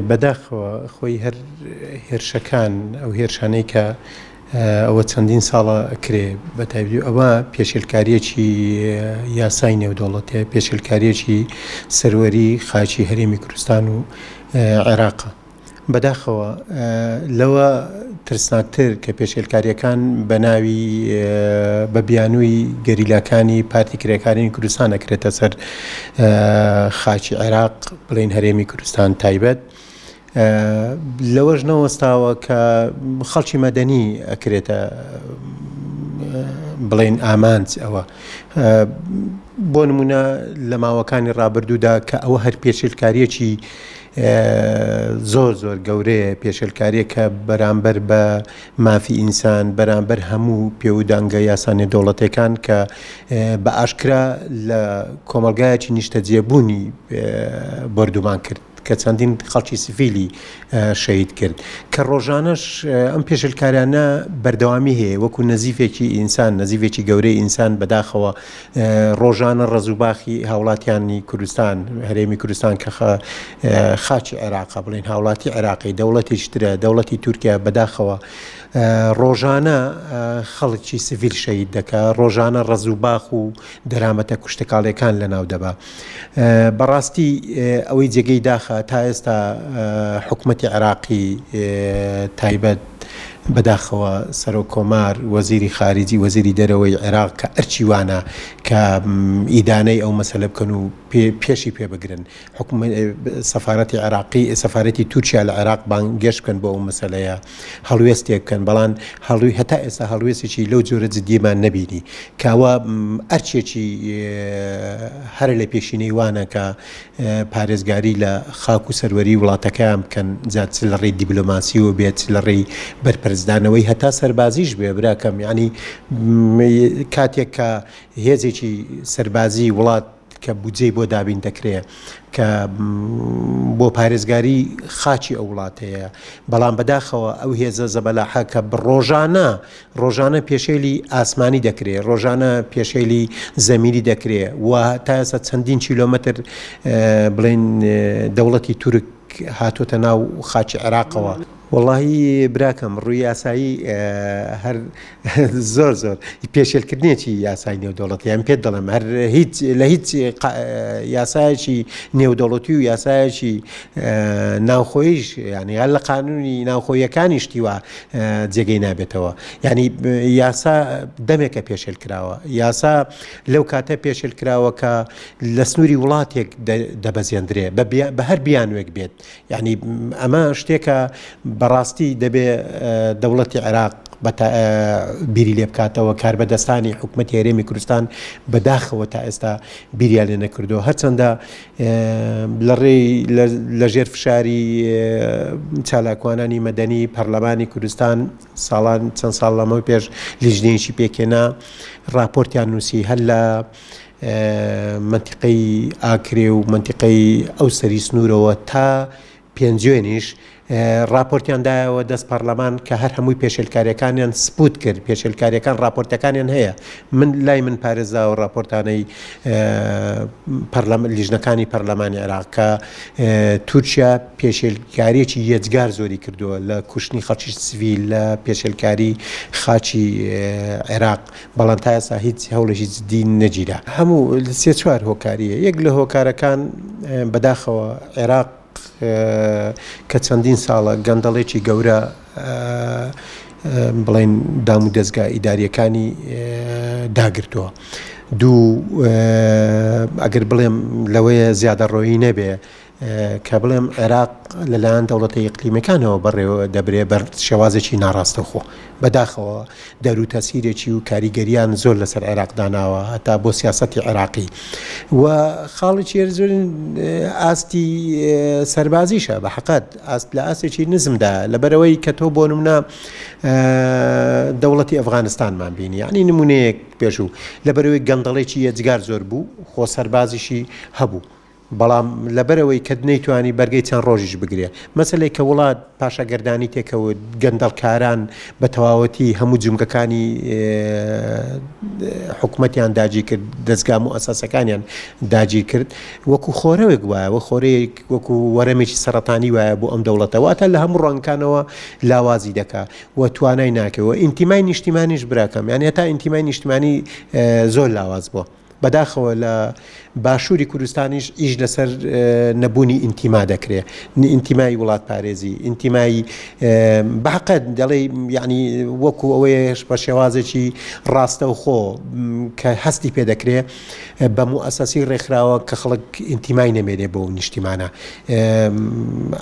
بەداخەوە خۆی هەر هێرشەکان ئەو هێرشانەی کە ئەوە چەندین ساڵە ئەکرێ بە تایبەتی ئەوە پێشێلکاریەکی یاسای نێودەوڵەتەیە، پێشێلکاریەکی سەروەری خاچی هەرێمی کوردستان و عێراقە. بەداخەوە لەوە ترسناکتر کە پێشێلکاریەکان بە ناوی بە بیانووی گەریلاکانی پارتی کرێکارانی کوردستان ئەکرێتە سەر خاچی عێراق بڵێن هەرێمی کوردستان تایبەت. لەوەش نەوەستاوە کە خەڵکی مەدەنی ئەکرێتە بڵێن ئامانج ئەوە. بۆ نمونە لە ماوەکانی ڕابردوودا کە ئەوە هەر پێشێلکاریەکی زۆر گەورەیە، پێشێلکاریە کە بەرامبەر بە مافی ئینسان، بەرامبەر هەموو پێودانگە یاسانی دەوڵەتەکان کە بە ئاشکرا لە کۆمەلگایەکی نیشتەجێبوونی بەردوومان کرد کە چەندین خەڵکی سیڤیلی شەهید کرد کە ڕۆژانەش ئەم پێشێلکاریانە بەردەوامی هەیە وەکو نەزیفێکی ئینسان، نەزیفێکی گەورەی ئینسان. بەداخەوە ڕۆژانە ڕزوباخی هاوڵاتیانی کوردستان، هەرێمی کوردستان کە خاچی عێراقا بڵێن هاوڵاتی عێراقی دەوڵەتێکی ترە، دەوڵەتی تورکیا، بەداخەوە ڕۆژانە خەڵکی سڤیل شەهید دەکا، ڕۆژانە ڕزوباخ و دەرامەتە کوشتەکاڵیەکان لەناو دەبا. بەڕاستی ئەوەی جێگەی داخە تا ئێستا حکوومەتی عێراقی تایبەت بەداخەوە سەرۆک کۆمار، وەزیری خارجی، وەزیری دەرەوەی عێراق کە ئەرچی وانە کە ئیدانەی ئەو مەسەلە بکەن و پێشی پێبگرن. سەفارەتی عێراقی، سەفارەتی تورکیا لە عێراق بانگێش بکەن بۆ ئەو مەسەلەیە، هەڵوێستێک بکەن. بەڵام هەتا ئێستا هەڵوێستێکی لەو جۆرە جددیمان نەبینی کەوە ئەرچێکی هەر لە پێشینەی وانە کە پارێزگاری لە خاک و سەروەری وڵاتەکەیان بکەن، جات لە ڕێی دیبلۆماسی و بێت لە ڕێی بەرپەرزدانەوەی هەتا سەربازیش بێ براکەم. ینی کاتێک کە هێزێکی سەربازی وڵات کە بودجەی بۆ دابین دەکرێت کە بۆ پارێزگاری خاچی ئەو وڵاتەیە، بەڵام بەداخەوە ئەو هێزە زەبەلاحە کە ڕۆژانە پێشێلی ئاسمانی دەکرێت، ڕۆژانە پێشێلی زەمینی دەکرێت و تا ئێستا چەندین کیلۆمەتر بڵێن دەوڵەتی تورک هاتوۆتە ناو خاچی عێراقەوە. وەڵاهی براکەم ڕووی یاسایی هەر زۆر پێشێلکردنێکی یاسای نێودەوڵەتی یان پێت دەڵێم هەر لە هیچ یاسایەکی نێودەوڵەتی و یاسایەکی ناوخۆیش ینی هەر لە قانونی ناوخۆیەکانی شتیوە جێگەی نابێتەوە. ینی یاسا دەمێکە پێشێل کراوە، یاسا لەو کاتە پێشێل کراوە کە لە سنووری وڵاتێک دەبەزێندرێ بە هەر بیانوێک بێت. ینی ئەمە شتێکە بەڕاستی دەبێ دەوڵەتی عێراق بیری لێ بکاتەوە، کاربەدەستانی حکوومەتی هەرێمی کوردستان بەداخەوە تا ئێستا بیریان لێ نەکردووە، هەرچەندە لە ژێر فشاری چالاکوانانی مەدەنی پەرلەمانی کوردستان چەند ساڵ لەمەوە پێش لیژنەیەکی پێکێنا راپۆرتیان نووسی هەر لە منتیقەی ئاکرێ و منتیقەی ئەو سەری سنوورەوە تا پێنجێنیش راپۆرتیاندایەوە دەست پەرلەمان کە هەر هەمووی پێشێلکاریەکانیان سپوت کرد، پێشێلکاریەکان راپۆرتەکانیان هەیە. لای من پارێزا و راپۆرتانەی لیژنەکانی پەرلەمانی عێراق کە تورکیا پێشێلکاریەکی یەجگار زۆری کردووە لە کوشتنی خەڵکی سڤیل لە پێشێلکاری خاچی عێراق، بەڵام تا ئێستا هیچ هەوڵێکی جددی نەگیرا. هەموو سێ چوار هۆکاریە. یەک لە هۆکارەکان بەداخەوە عێراق کە چەندین ساڵە گەندەڵێکی گەورە بڵێن دام و دەستگا ئیداریەکانی داگرتووە. ئەگەر بڵێم لەوەیە زیادە ڕۆیی نەبێ کە بڵێم عێراق لەلایەن دەوڵەتە یەکلیمەکانەوە بەڕێوە دەبرێ بەر شێوازێکی ناڕاستەخۆ. بەداخەوە دەرو تەسیرێکی و کاریگەریان زۆر لەسەر عێراق داناوە هەتا بۆ سیاسەتی عێراقی و خاڵێکی زۆر ئاستی سەربازیشە بە حەقەت ئاست لە ئاستێکی نزمدا لەبەرەوەی کە تۆ بۆ نمونە دەوڵەتی ئەفغانستانمان بینی، یعنی نمونەیەک پێشوو لەبەرەوەی گەندەڵێکی یەجگار زۆر بوو، خۆ سەربازیشی هەبوو بەڵام لەبەرەوەی کە نەیتوانی بەرگەی چەند ڕۆژیش بگرێ مەسلەی کە وڵات پاشەگەردانی تێکەوت گەندەڵکاران بە تەواوەتی هەموو جومگەکانی حکوومەتیان داگیر کرد دەستگا و ئەساسەکانیان داگیر کرد وەکو خۆرەوێک وایە وە خۆرەیەک وەکو وەرەمێکی سەرەتانی وایە بۆ ئەم دەوڵەتەواتە لە هەموو ڕەنگەکانەوە لاوازی دەکا و توانای ناکەوە ئینتیمای نیشتیمانیش براکەم یعنی هەتا ئینتیمای نیشتیمانی زۆر لاواز بووە بەداخەوە لە باشووری کوردستانیش ئیش لەسەر نەبوونی ئینتیما دەکرێت ئینتیمای وڵات پارێزی ئینتیمای بەحقەت دەڵێ یعنی وەکو ئەوەیەش بە شێوازێکی ڕاستە و خۆ کە هەستی پێ دەکرێت بە موئەسەسی ڕێکخراوە کە خەڵک ئینتیمای نەمێنێ بۆ نیشتیمانە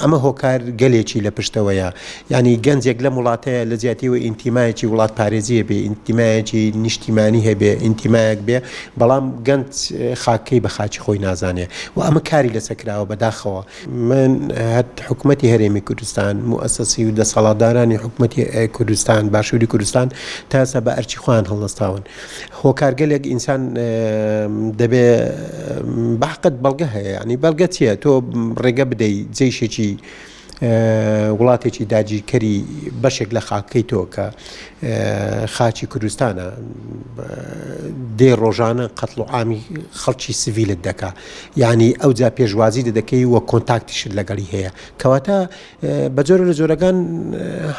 ئەمە هۆکار گەلێکی لە پشتەوەیە ینی گەنجێک لە وڵاتەیە لە زیاتیەوە ئینتیمایەکی وڵات پارێزیە بێ ئینتیمایەکی نیشتیمانی هەبێ ئینتیمایەک بێ بەڵام گەنج خاکەی بە خاچی خۆی نازانێ و ئەمە کاری لەسەکراوە بەداخەوە من حکوومەتی هەرێمی کوردستان موئەسەسی و دەسەڵاتدارانی حکوومەتی کوردستان باشووری کوردستان تاسە بە ئەرچی خوان هەڵدەستاون هۆکارگەلێک ئینسان دەبێ بەحقەت بەڵگە هەیە ینی بەڵگە چییە تۆ ڕێگە بدەی جێشێکی وڵاتێکی داگیرکەری بەشێک لە خاکەی تۆ کە خاچی کوردستانە دێ ڕۆژانە قەتڵ و عامی خەڵکی سڤیلت دەکا یعنی ئەو جا پێشوازی دەکەی وە کۆنتاکتیشت لەگەڵی هەیە کەواتە بە جۆرە لە جۆرەکان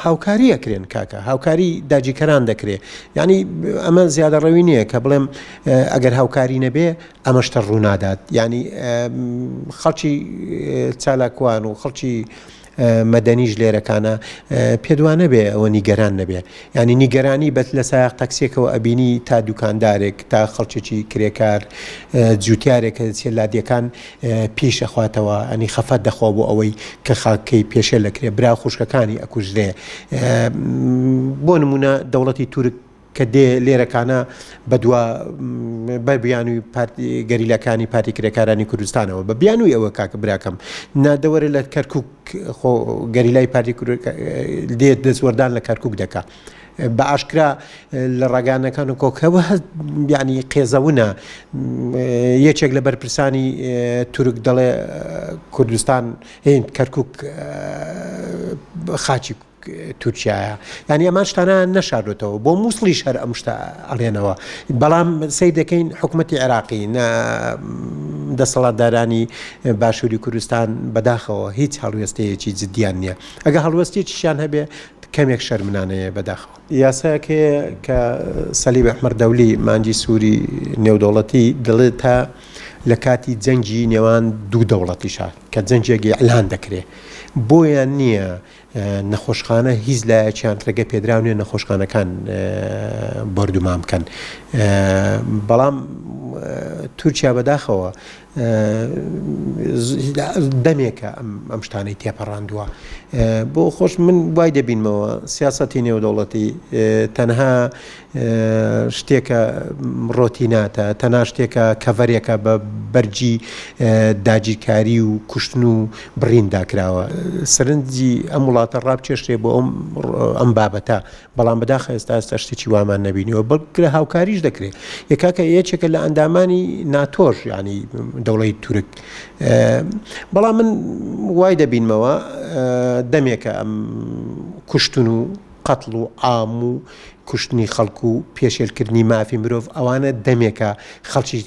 هاوکاری ئەکرێن کاکە هاوکاری داگیرکەران دەکرێت ینی ئەمە زیادە ڕەوی نییە کە بڵێم ئەگەر هاوکاری نەبێ ئەمەشتە ڕوونادات ینی خەڵکی چالاکوان و خەڵکی مەدەنیش لێرەکانە پێدوانە بێ ئەوە نیگەران نەبێ ینی نیگەرانی بەت لە سایق تەکسێکەوە ئەبینی تا دوکاندارێک تا خەڵکێکی کرێکار جوتیارێک کە لادیەکان پیشەخواتەوە ئەنی خەفەت دەخوا بۆ ئەوەی کە خاکەی پێشێ لەکرێ برا خوشکەکانی ئەکوژرێ بۆ نمونە دەوڵەتی تورک کە دێ لێرەکانە بەدووە بە بیانووی گەریلەکانی پارتی کرێکارانی کوردستانەوە بە بیانووی ئەوە کاکە براکەم نادەوەرە لە کەرکک گەریلای پارتی دێت دەستوەردان لە کەرکک دەکا بە ئاشکرا لە ڕاگانەکان و کۆکەوە ینی قێزەونە یەکێک لە بەرپرسانی تورک دەڵێ کوردستان کەرکک خاچی تورکیایە ینی ئەمان شتانە نەشاردوێتەوە بۆ مووسڵیش هەر ئەم شتە ئەڵێنەوە بەڵام سەی دەکەین حکوومەتی عێراقی دەسەڵاتدارانی باشووری کوردستان بەداخەوە هیچ هەڵوێستەیەکی جدیان نییە ئەگە هەڵوێستێکیشیان هەبێ کەمێک شەرمنانەیە بەداخەوە یاسایەکەیە کە سەلیب ئەحمەردەولی مانجی سووری نێودەوڵەتی دڵێت تا لە کاتی جەنگی نێوان دوو دەوڵەتیشە کە جەنجێکی ئەلان دەکرێت بۆیان نییە نەخۆشخانە هیچ لایەکیان ڕێگە پێدراونێ نەخۆشخانەکان بەردوومان بکەن بەڵام تورکیا بەداخەوە دەمێکە ئەم شتانەی تێپەڕاندووە بۆ خۆش من وای دەبینمەوە سیاسەتی نێودەوڵەتی تەنها شتێکە ڕۆتیناتە تەنها شتێکە کەڤەرێکە بە بەرجی داگیرکاری و کوشتن و بڕینداکراوە سەرنجی ئەم وڵاتە ڕابچێشتێ بۆ ئەم بابەتە بەڵام بەداخە ئێستا شتێکی وامان نەبینیەوە بەڵکرە هاوکاریش دەکرێت یەکاکە یەکێکە لە ئەندامانی ناتۆش ینی دەوڵەتی تورک بەڵام من وای دەبینمەوە دەمێکە ئەم کوشتن و قەتڵ و عام و کوشتنی خەڵکو و پێشێلکردنی مافی مرۆڤ ئەوانە دەمێکە خەڵکی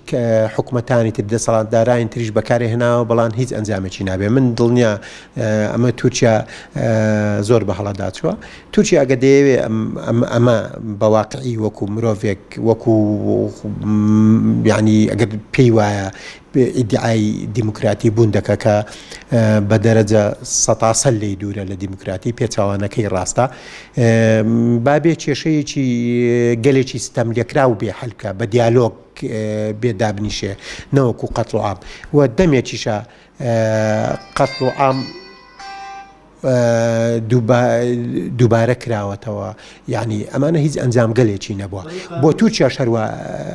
حکوومەتانی تر دەسەڵاتدارانی تریش بەکارێ هێناوە بەڵام هیچ ئەنجامێکی نابێ من دڵنییا ئەمە تورکیا زۆر بە هەڵەدا چووە تورکیا ئەگە دەیەوێ ئەمە بەواقعی وەکو مرۆڤێک وەکو یعنی ئەگەر پێی وایە ئیدعای دیموکراتی بوون دەکە کە بە دەرەجە 100% لێی دوورە لە دیموکراتی پێچاوانەکەی ڕاستە بابێ کێشەیەکی گەلێکی ستەم لێکراو بێ هەلکە بە دیالۆگ بێدابنیشێ نەوەکو قەتڵ و عام و دەمێکیشە قەتڵ و عام دووبارە کراوەتەوە یعنی ئەمانە هیچ ئەنجامگەلێکی نەبووە بۆ تورکیا شەروە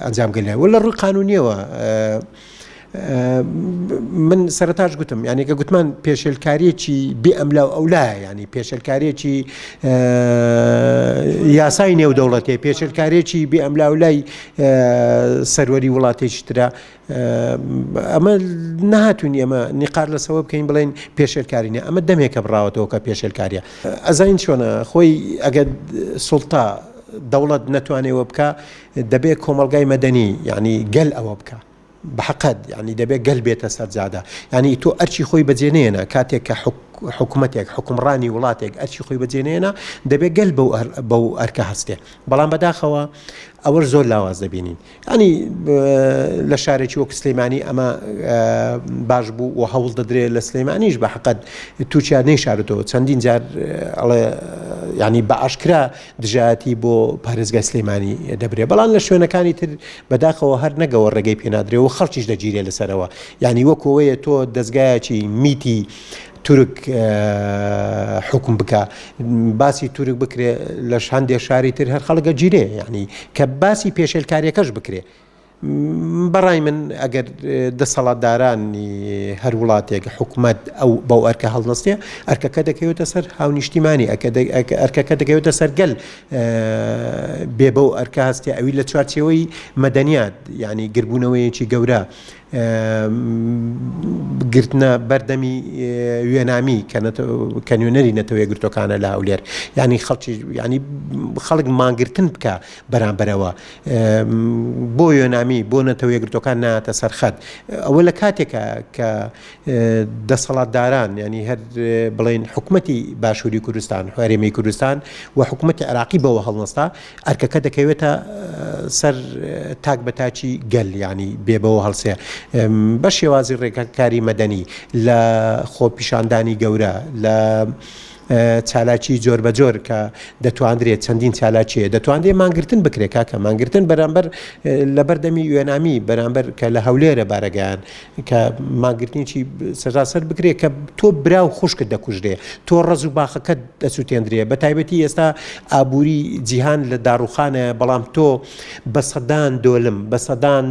ئەنجامگەلێ وە لە ڕووی قانونیەوە من سەرەتاش گوتم یعنی کە گوتمان پێشێلکاریەکی بێ ئەملا و ئەولایە ینی پێشێلکاریەکی یاسای نێودەوڵەتێ پێشێلکاریەکی بێ ئەملا و لای سەروەری وڵاتێکی ترە ئەمە نهاتوونی ئەمە نیقار لەسەوە بکەین بڵێن پێشێلکارینە ئەمە دەمێکە بڕاوەتەوە کە پێشێلکاریە ئەزاین چۆنە خۆی ئەگەر سوڵتا دەوڵەت نەتوانێەوە بکە دەبێت کۆمەلگای مەدەنی ینی گەل ئەوە بکە بەحقەت ینی دەبێت گەل بێتە سەرجادە ینی تۆ ئەرچی خۆی بەجێنێنە کاتێک کە حکوومەتێک حکومڕانی وڵاتێک ئەرچی خۆی بەجێنێنە دەبێت گەل بەو ئەرکە هەستێ بەڵام بەداخەوە ئەوە زۆر لاواز دەبینین ینی لە شارێکی وەک سلەیمانی ئەمە باش بوو و هەوڵ دەدرێت لە سلەیمانیش بەحقەت تووچیا نەیشارێتەوە چەندین جار ینی بە ئاشکرا دژایەتی بۆ پارێزگای سلەیمانی دەبرێت بەڵام لە شوێنەکانی تر بەداخەوە هەر نەگەوە ڕێگەی پێنادرێت و خەڵکیش دەگیرێت لەسەرەوە ینی وەکەوەیە تۆ دەستگایەکی میتی تورک حکم بکە باسی تورک بکرێ لە هەندێک شاری تر هەر خەڵکە گیرێ ینی کە باسی پێشێلکاریەکەش بکرێ بەڕای من ئەگەر دەسەڵاتدارانی هەر وڵاتێک حکوومەت ئەو بەو ئەرکە هەڵنەستێ ئەرکەکە دەکەوێتە سەر هاونیشتیمانی ئەرکەکە دەکەوێتە سەر گەل بێ بەو ئەرکە هەستێ ئەوی لە چوارچێوەی مەدەنیات ینی گربوونەوەیەکی گەورە گرتنە بەردەمی وێنامی کە نوێنەری نەتەوەی گرتوەکانە لە هەولێر ینی خەڵکی ینی خەڵک مانگرتن بکە بەرامبەرەوە بۆ وێنامی بۆ نەتەوەی گرتوەکان ناتە سەرخەت ئەوە لە کاتێکە کە دەسەڵاتداران ینی هەر بڵێن حکوومەتی باشووری کوردستان هەرێمی کوردستان و حکوومەتی عراقی بەوە هەڵنەستا ئەرکەکە دەکەوێتە سەر تاک بەتاچی گەل ینی بێ بەوە هەڵسێ بە شێوازی ڕێگەکاری مەدەنی لە خۆپیشاندانی گەورە لە چالاکی جۆر بە جۆر کە دەتواندرێت چەندین چالاکیە دەتوانێت مانگرتن بکرێت کاکە مانگرتن بەرامبەر لە بەردەمی وێنامی بەرامبەر کە لە هەولێرە بارەگەیان کە مانگرتنیی سەراسەر بکرێت کە تۆ برا و خوشکت دەکوژرێ تۆ ڕز و باخەکەت دەسووتێنرێ بە تایبەتی ئێستا ئابووری جیهان لە داڕوخانە بەڵام تۆ بە سەدان دۆلم بە سەدان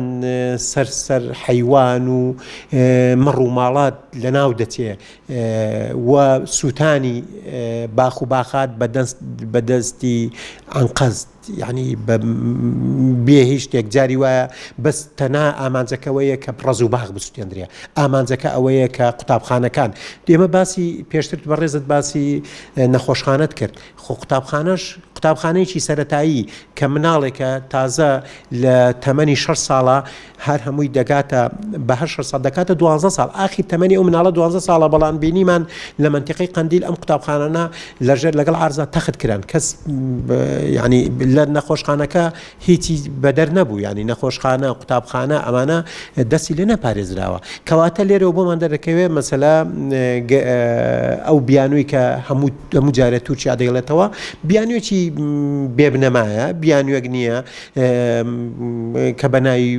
سەر حەیوان و مەڕ و ماڵات لەناو دەچێ و سووتانی باخ و باخات بەدەستی ئەنقەزد ینی بێ هیچ شتێک جاری وایە بەس تەنا ئامانجەکەوەیە کە ڕز و باخ بسووتێنرێ ئامانجەکە ئەوەیە کە قوتابخانەکان دێمە باسی پێشتر بەڕێزت باسی نەخۆشخانەت کرد خۆ قوتابخانەیەکی سەرەتایی کە مناڵێکە تازە لە تەمەنی 6 ساڵە هەر هەمووی دەگاتە بە هەر 6 ساڵ دەکاتە 12 ساڵ ئاخی تەمەنی ئەو مناڵە 12 ساڵە بەڵام بینیمان لە منتیقەی قەندیل ئەم قوتابخانانە لەژێر لەگەڵ عارزە تەخت کران کەس ینی لە نەخۆشخانەکە هیچی بەدەر نەبوو ینی نەخۆشخانە قوتابخانە ئەمانە دەستی لێ نەپارێزراوە کەواتە لێرەوە بۆمان دەرەکەوێت مەسەلا ئەو بیانووی کە هەموو جارە تووچیا دەگەڵێتەوە بیانوێکی بێبنەمایە بیانوێک نییە کە بەناوی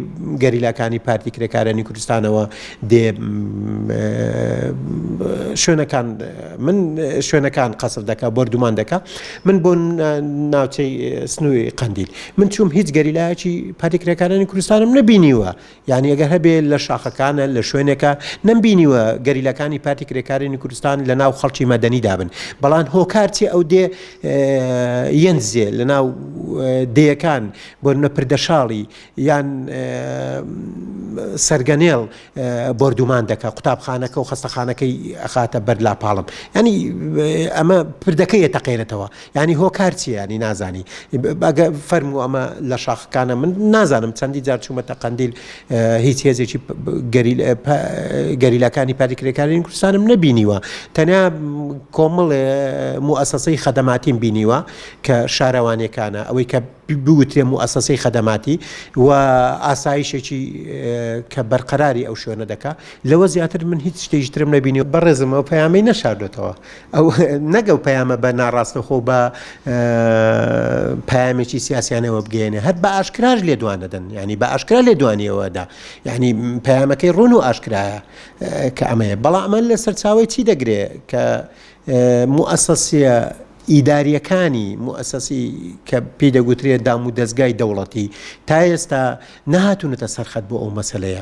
گەریلاکانی پارتی کرێکارانی کوردستانەوە دێ شوێنەکان قەسر دەکە بردومان دەکە من بۆ ناوچەی سنووی قەندیل من چوم هیچ گەریلایەکی پارتی کرێکارانی کوردستانم نەبینیوە یعنی ئەگەر هەبێ لە شاخەکانە لە شوێنێکە نەمبینیوە گەریلەکانی پارتی کرێکارانی کوردستان لە ناو خەڵکی مەدەنی دابن بەڵام هۆکارچی ئەو دێ یەنزێ لە ناو دەیەکان بۆ نەپردەشاڵی یان سەرگەنێڵ بردومان دەکە قوتابخانەکە و خەستەخانەکەی ئەخاتە بەر لاپاڵم ینی ئەمە پردەکەیە تەقێنێتەوە ینی هۆکار چیە ینی نازانی ئەگە فەرموو ئەمە لە شاخەکانە من نازانم چەندی جار چوومەتە قەندیل هیچ هێزێکی گەریلەکانی پارتی کرێکارانی کوردستانم نەبینیوە تەنیا کۆمەڵ موئەسەسەی خەدەماتیم بینیوە کە شارەوانیەکانە ئەوەی کە بوترێ موئەسەسەی خەدەماتی و ئاسایشێکی کە بەرقەراری ئەو شوێنە دەکا لەوە زیاتر من هیچ شتێژترم نەبینی بەڕێزم ئەو پەیامی نەشاردێتەوە ئەو نەگەو پەیامە بە ناڕاستەخۆ بە پەیامێکی سیاسیانەوە بگەێنێ هەر بە ئاشکراش لێدوان دەدەن ینی بە ئاشکرا لێدوانیەوەدا ینی پەیامەکەی ڕوون و ئاشکرایە کە ئەمەیە بەڵام ئەمە لە سەرچاوی چی دەگرێ کە موئەسەسیە ئیداریەکانی موئەسەسی کە پێی دەگوترێت دام و دەستگای دەوڵەتی تا ئێستا نەهاتوونەتە سەرخەت بۆ ئەو مەسەلەیە